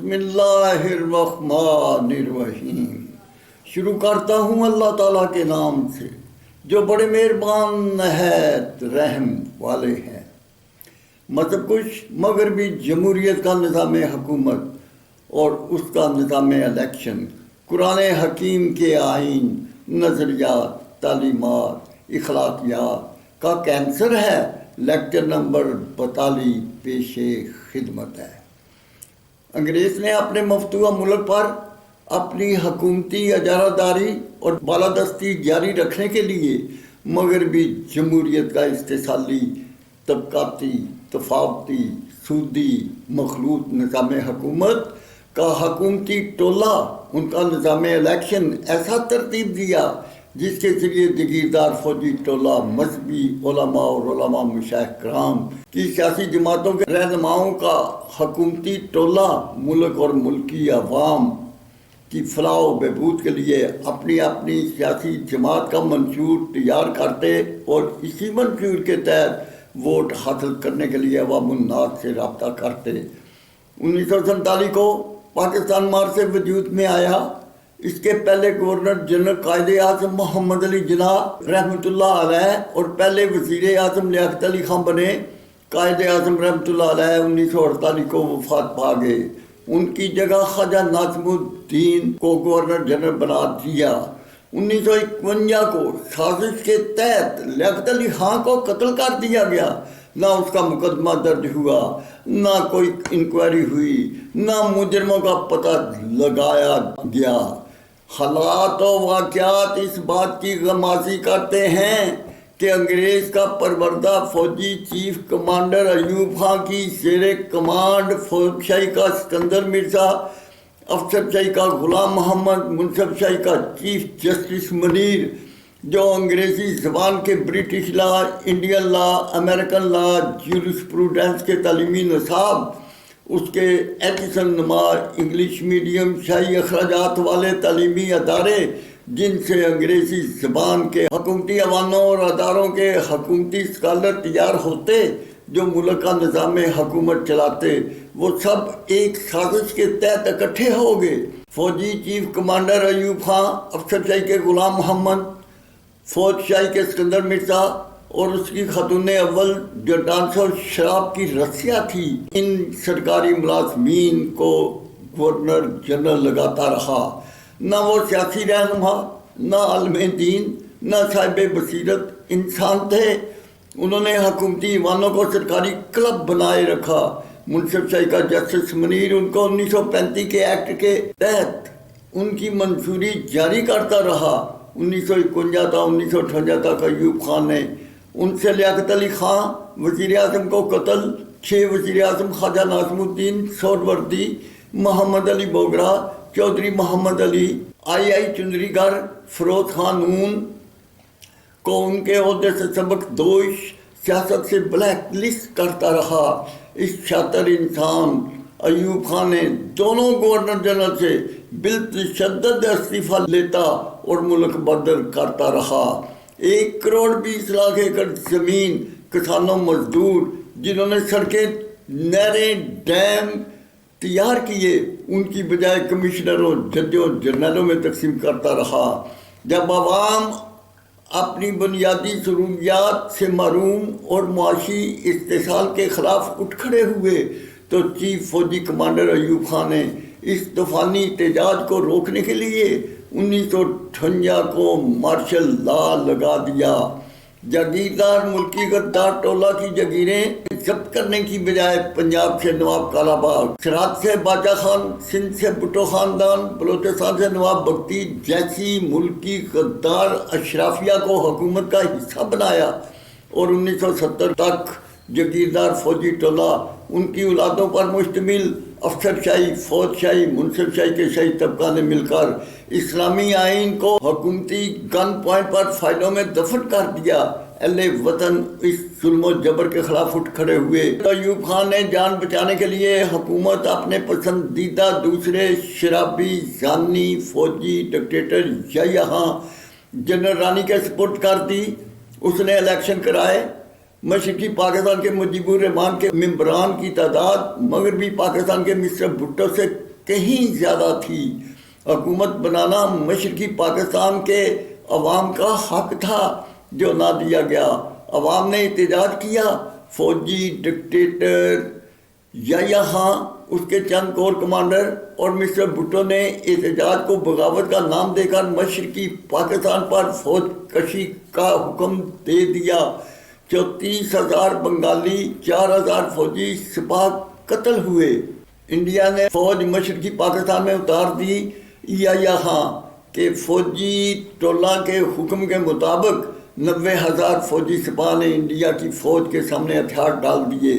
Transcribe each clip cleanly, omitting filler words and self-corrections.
بسم اللہ الرحمن الرحیم، شروع کرتا ہوں اللہ تعالیٰ کے نام سے جو بڑے مہربان نہایت رحم والے ہیں۔ مطلب کچھ مغربی جمہوریت کا نظام حکومت اور اس کا نظام الیکشن قرآن حکیم کے آئین، نظریات، تعلیمات، اخلاقیات کا کینسر ہے۔ لیکچر نمبر 42 پیش خدمت ہے۔ انگریز نے اپنے مفتوحہ ملک پر اپنی حکومتی اجارہ داری اور بالادستی جاری رکھنے کے لیے مغربی جمہوریت کا استحصالی، طبقاتی، تفاوتی، سودی، مخلوط نظام حکومت کا حکومتی ٹولہ، ان کا نظام الیکشن ایسا ترتیب دیا جس کے ذریعے جگیردار فوجی ٹولہ، مذہبی علماء اور علماء مشائخ کرام کی سیاسی جماعتوں کے رہنماؤں کا حکومتی ٹولہ ملک اور ملکی عوام کی فلاح و بہبود کے لیے اپنی اپنی سیاسی جماعت کا منشور تیار کرتے اور اسی منشور کے تحت ووٹ حاصل کرنے کے لیے عوام الناس سے رابطہ کرتے۔ 1947 کو پاکستان مار سے وجود میں آیا۔ اس کے پہلے گورنر جنرل قائد اعظم محمد علی جناح رحمۃ اللہ علیہ اور پہلے وزیر اعظم لیاقت علی خان بنے۔ قائد اعظم رحمۃ اللہ علیہ 1948 کو وفات پا گئے۔ ان کی جگہ خواجہ ناظم الدین کو گورنر جنرل بنا دیا۔ 1951 کو سازش کے تحت لیاقت علی خان کو قتل کر دیا گیا۔ نہ اس کا مقدمہ درج ہوا، نہ کوئی انکوائری ہوئی، نہ مجرموں کا پتہ لگایا گیا۔ حالات و واقعات اس بات کی غمازی کرتے ہیں کہ انگریز کا پروردہ فوجی چیف کمانڈر ایوب خان کی زیر کمانڈ فوج شاہی کا سکندر مرزا، افسر شاہی کا غلام محمد، منصف شاہی کا چیف جسٹس منیر، جو انگریزی زبان کے British law, Indian law, American لا، جیورسپروڈنس کے تعلیمی نصاب، اس کے ایڈیشن نما انگلش میڈیم شاہی اخراجات والے تعلیمی ادارے جن سے انگریزی زبان کے حکومتی ایوانوں اور اداروں کے حکومتی اسکالر تیار ہوتے جو ملک کا نظام حکومت چلاتے، وہ سب ایک سازش کے تحت اکٹھے ہو گئے۔ فوجی چیف کمانڈر ایوب خان، افسر شاہی کے غلام محمد، فوج شاہی کے سکندر مرزا اور اس کی خاتون اول جو ڈانس اور شراب کی رسیا تھی، ان سرکاری ملازمین کو گورنر جنرل لگاتا رہا۔ نہ وہ سیاسی رہنما، نہ عالم دین، نہ صاحب بصیرت انسان تھے۔ انہوں نے حکومتی ایوانوں کو سرکاری کلب بنائے رکھا۔ منصف شاہی کا جسٹس منیر ان کو 1935 کے ایکٹ کے تحت ان کی منظوری جاری کرتا رہا۔ 1951 تا 1958 تک ایوب خان نے ان سے لیاقت علی خان وزیر اعظم کو قتل، 6 وزیر اعظم خواجہ ناظم الدین سہروردی، محمد علی بوگرا، چودھری محمد علی، آئی چندری گر، فیروز خان نون کو ان کے عہدے سے سبق دوش، سیاست سے بلیک لسٹ کرتا رہا۔ اس شاطر انسان ایوب خان نے دونوں گورنر جنرل سے بالتشدد استعفیٰ لیتا اور ملک بدر کرتا رہا۔ 1 کروڑ 20 لاکھ ایکڑ زمین کسانوں، مزدور جنہوں نے سڑکیں، نہریں، ڈیم تیار کیے، ان کی بجائے کمشنروں، ججوں، جرنیلوں میں تقسیم کرتا رہا۔ جب عوام اپنی بنیادی ضروریات سے محروم اور معاشی استحصال کے خلاف اٹھ کھڑے ہوئے تو چیف فوجی کمانڈر ایوب خان نے اس طوفانی احتجاج کو روکنے کے لیے 1958 کو مارشل لا لگا دیا۔ جاگیردار ملکی غدار ٹولہ کی جاگیریں ضبط کرنے کی بجائے پنجاب سے نواب کالا باغ، سرحد سے باچا خان، سندھ سے بھٹو خاندان، بلوچستان سے نواب بگٹی جیسی ملکی غدار اشرافیہ کو حکومت کا حصہ بنایا، اور 1970 تک جاگیردار فوجی ٹولہ، ان کی اولادوں پر مشتمل افسر شاہی، فوج شاہی، منصف شاہی کے شاہی طبقہ نے مل کر اسلامی آئین کو حکومتی گن پوائنٹ پر فائلوں میں دفن کر دیا۔ اہل وطن اس ظلم و جبر کے خلاف اٹھ کھڑے ہوئے۔ ایوب خان نے جان بچانے کے لیے حکومت اپنے پسندیدہ دوسرے شرابی، زانی، فوجی ڈکٹیٹر یحییٰ جنرل رانی کے سپرد کر دی۔ اس نے الیکشن کرائے۔ مشرقی پاکستان کے مجیب الرحمان کے ممبران کی تعداد مغربی پاکستان کے مسٹر بھٹو سے کہیں زیادہ تھی۔ حکومت بنانا مشرقی پاکستان کے عوام کا حق تھا جو نہ دیا گیا۔ عوام نے احتجاج کیا، فوجی ڈکٹیٹر یا خان، اس کے چند کور کمانڈر اور مسٹر بھٹو نے احتجاج کو بغاوت کا نام دے کر مشرقی پاکستان پر فوج کشی کا حکم دے دیا۔ 34,000 بنگالی، 4,000 فوجی سپاہ قتل ہوئے۔ انڈیا نے فوج مشرقی پاکستان میں اتار دی۔ یا خان کے فوجی ٹولہ کے حکم کے مطابق 90,000 فوجی سپاہ نے انڈیا کی فوج کے سامنے ہتھیار ڈال دیے،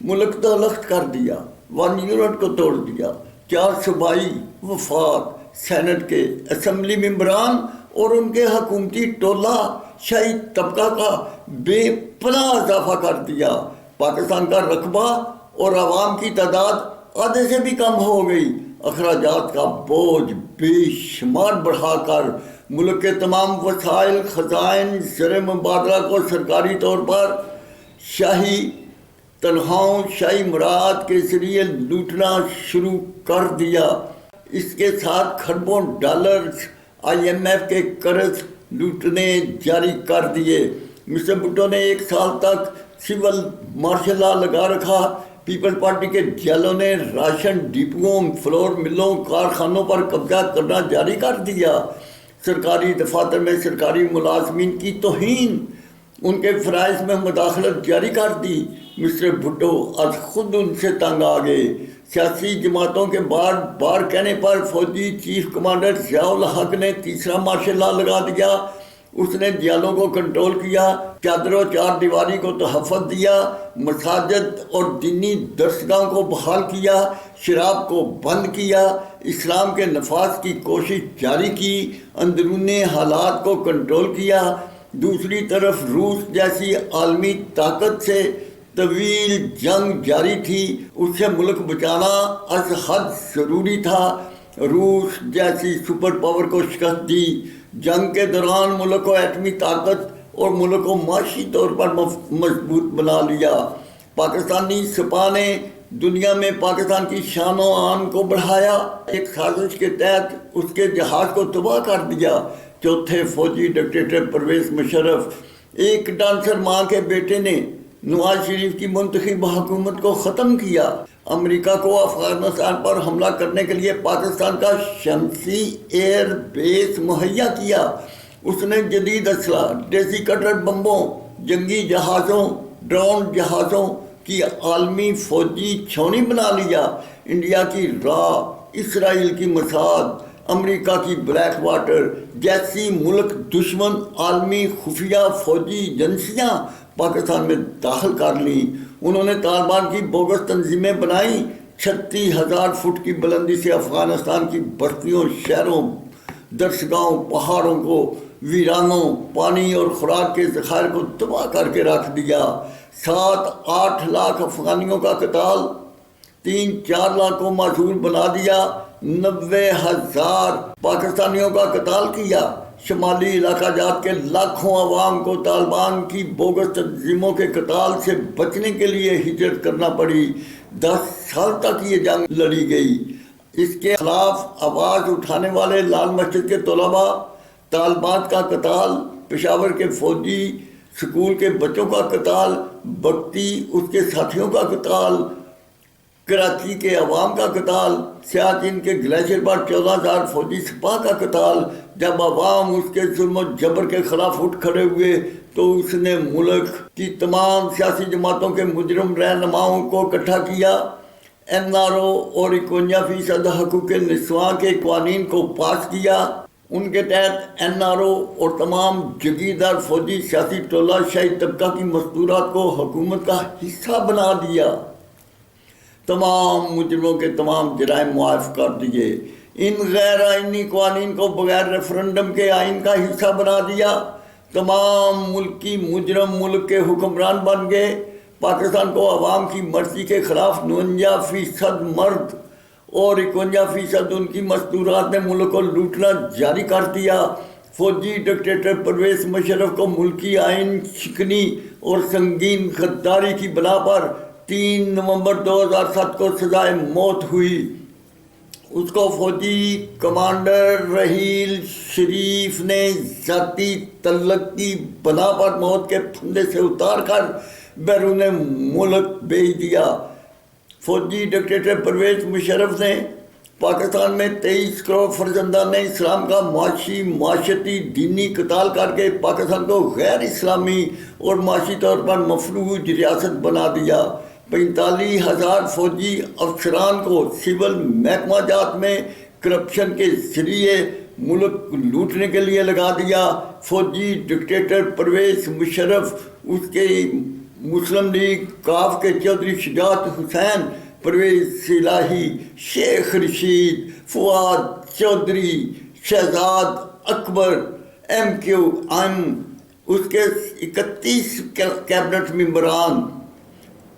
ملک تلخ کر دیا، 1 یونٹ کو توڑ دیا۔ 4 صوبائی وفاق، سینٹ کے اسمبلی ممبران اور ان کے حکومتی ٹولہ شاہی طبقہ کا بے پناہ اضافہ کر دیا۔ پاکستان کا رقبہ اور عوام کی تعداد آدھے سے بھی کم ہو گئی۔ اخراجات کا بوجھ بے شمار بڑھا کر ملک کے تمام وسائل، خزائن، زر مبادلہ کو سرکاری طور پر شاہی تنخواہوں، شاہی مراعات کے ذریعے لوٹنا شروع کر دیا۔ اس کے ساتھ کھربوں ڈالرز IMF کے قرض لوٹنے جاری کر دیے۔ مسٹر بھٹو نے 1 سال تک سول مارشل لا لگا رکھا۔ پیپل پارٹی کے جیلوں نے راشن ڈپوؤں، فلور ملوں، کارخانوں پر قبضہ کرنا جاری کر دیا۔ سرکاری دفاتر میں سرکاری ملازمین کی توہین، ان کے فرائض میں مداخلت جاری کر دی۔ مسٹر بھٹو آج خود ان سے تنگ آ گئے۔ سیاسی جماعتوں کے بار بار کہنے پر فوجی چیف کمانڈر ضیاء الحق نے 3را مارشل لا لگا دیا۔ اس نے جیلوں کو کنٹرول کیا، چادر و چار دیواری کو تحفظ دیا، مساجد اور دینی درسگاہوں کو بحال کیا، شراب کو بند کیا، اسلام کے نفاذ کی کوشش جاری کی، اندرونی حالات کو کنٹرول کیا۔ دوسری طرف روس جیسی عالمی طاقت سے طویل جنگ جاری تھی، اس سے ملک بچانا از حد ضروری تھا۔ روس جیسی سپر پاور کو شکست دی۔ جنگ کے دوران ملک کو ایٹمی طاقت اور ملک کو معاشی طور پر مضبوط بنا لیا۔ پاکستانی سپاہ نے دنیا میں پاکستان کی شان و آن کو بڑھایا، ایک سازش کے تحت اس کے جہاز کو تباہ کر دیا۔ چوتھے فوجی ڈکٹیٹر پرویز مشرف، ایک ڈانسر ماں کے بیٹے نے نواز شریف کی منتخب حکومت کو ختم کیا۔ امریکہ کو افغانستان پر حملہ کرنے کے لیے پاکستان کا شمسی ایئر بیس مہیا کیا۔ اس نے جدید اسلحہ، ڈیزی کٹر بمبوں، جنگی جہازوں، ڈرون جہازوں کی عالمی فوجی چھاؤنی بنا لیا۔ انڈیا کی راہ، اسرائیل کی مساد، امریکہ کی بلیک واٹر جیسی ملک دشمن عالمی خفیہ فوجی ایجنسیاں پاکستان میں داخل کر لیں۔ انہوں نے طالبان کی بوگس تنظیمیں بنائیں۔ 36,000 فٹ کی بلندی سے افغانستان کی بستیوں، شہروں، درسگاہوں، پہاڑوں کو ویرانوں، پانی اور خوراک کے ذخائر کو تباہ کر کے رکھ دیا۔ 7-8 لاکھ افغانیوں کا قتال، 3-4 لاکھ کو معذور بنا دیا، 90,000 پاکستانیوں کا قتال کیا۔ شمالی علاقہ جات کے لاکھوں عوام کو طالبان کی بوگس تنظیموں کے قتال سے بچنے کے لیے ہجرت کرنا پڑی۔ 10 سال تک یہ جنگ لڑی گئی۔ اس کے خلاف آواز اٹھانے والے لال مسجد کے طلباء، طالبان کا قتال، پشاور کے فوجی، سکول کے بچوں کا قتال، بگٹی اس کے ساتھیوں کا قتال، کراچی کے عوام کا قتال، سیاچن کے گلیشیر پر 14,000 فوجی سپاہ کا قتال۔ جب عوام اس کے ظلم و جبر کے خلاف اٹھ کھڑے ہوئے تو اس نے ملک کی تمام سیاسی جماعتوں کے مجرم رہنماؤں کو اکٹھا کیا۔ NRO اور 51% حقوق نسواں کے قوانین کو پاس کیا۔ ان کے تحت NRO اور تمام جگیردار فوجی سیاسی ٹولہ شاہی طبقہ کی مستورات کو حکومت کا حصہ بنا دیا۔ تمام مجرموں کے تمام جرائم معاف کر دیے۔ ان غیر آئینی قوانین کو بغیر ریفرنڈم کے آئین کا حصہ بنا دیا۔ تمام ملکی مجرم ملک کے حکمران بن گئے۔ پاکستان کو عوام کی مرضی کے خلاف 49% مرد اور 51% ان کی مستورات نے ملک کو لوٹنا جاری کر دیا۔ فوجی ڈکٹیٹر پرویز مشرف کو ملکی آئین شکنی اور سنگین غداری کی بنا پر 3 نومبر 2007 کو سزائے موت ہوئی۔ اس کو فوجی کمانڈر رحیل شریف نے ذاتی تعلق کی بنا پر موت کے پھندے سے اتار کر بیرون ملک بھیج دیا۔ فوجی ڈکٹیٹر پرویز مشرف نے پاکستان میں 23 کروڑ فرزندان اسلام کا معاشرتی دینی قتال کر کے پاکستان کو غیر اسلامی اور معاشی طور پر مفلوج ریاست بنا دیا۔ 45,000 فوجی افسران کو سول محکمہ جات میں کرپشن کے ذریعے ملک لوٹنے کے لیے لگا دیا۔ فوجی ڈکٹیٹر پرویز مشرف، اس کے مسلم لیگ کاف کے چودھری شجاعت حسین، پرویز الہی، شیخ رشید، فواد چودھری، شہزاد اکبر، MQM، اس کے 31 کیبنٹ ممبران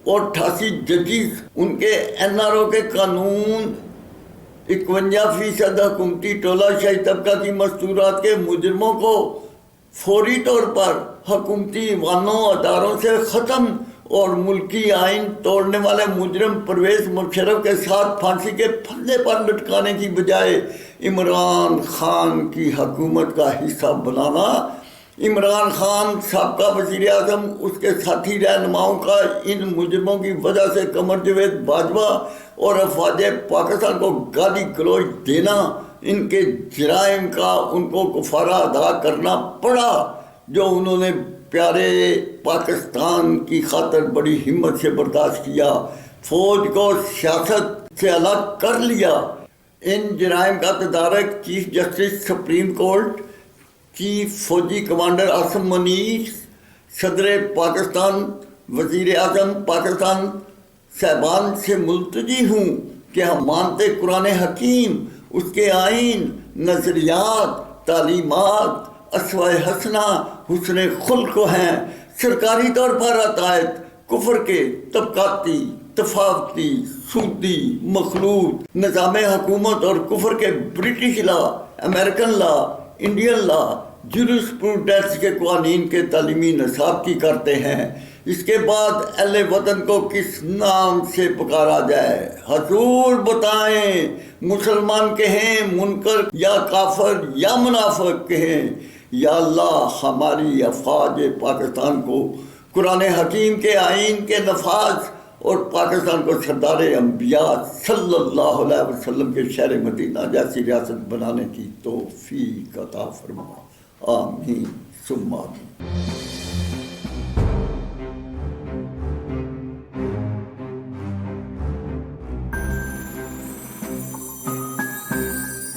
اور 88 ججز، ان کے NRO کے قانون، 51% حکومتی ٹولہ شاہی طبقہ کی مستورات کے مجرموں کو فوری طور پر حکومتی ایوانوں اداروں سے ختم اور ملکی آئین توڑنے والے مجرم پرویز مشرف کے ساتھ پھانسی کے پھندے پر لٹکانے کی بجائے عمران خان کی حکومت کا حصہ بنانا۔ عمران خان سابقہ وزیر اعظم، اس کے ساتھی رہنماؤں کا ان مجرموں کی وجہ سے قمر جاوید باجوہ اور افواج پاکستان کو گالی گلوچ دینا، ان کے جرائم کا ان کو کفارہ ادا کرنا پڑا جو انہوں نے پیارے پاکستان کی خاطر بڑی ہمت سے برداشت کیا، فوج کو سیاست سے الگ کر لیا۔ ان جرائم کا تدارک chief justice supreme court, chief فوجی کمانڈر عاصم منیر، صدر پاکستان، وزیر اعظم پاکستان صاحبان سے ملتجی ہوں کہ ہم مانتے قرآن حکیم، اس کے آئین، نظریات، تعلیمات، اسوہ حسنہ، حسن خلق ہیں، سرکاری طور پر عقائد کفر کے طبقاتی، تفاوتی، سودی، مخلوط نظام حکومت اور کفر کے برٹش لا، امریکن لا، انڈین لا، جورسپروڈنس کے قوانین کے تعلیمی نصاب کی کرتے ہیں۔ اس کے بعد اہل وطن کو کس نام سے پکارا جائے؟ حضور بتائیں، مسلمان کہیں، منکر یا کافر یا منافق کہیں؟ یا اللہ ہماری افواج پاکستان کو قرآن حکیم کے آئین کے نفاذ اور پاکستان کو سردار انبیاء صلی اللہ علیہ وسلم کے شہر مدینہ جیسی ریاست بنانے کی توفیق عطا فرما، آمین ثم آمین۔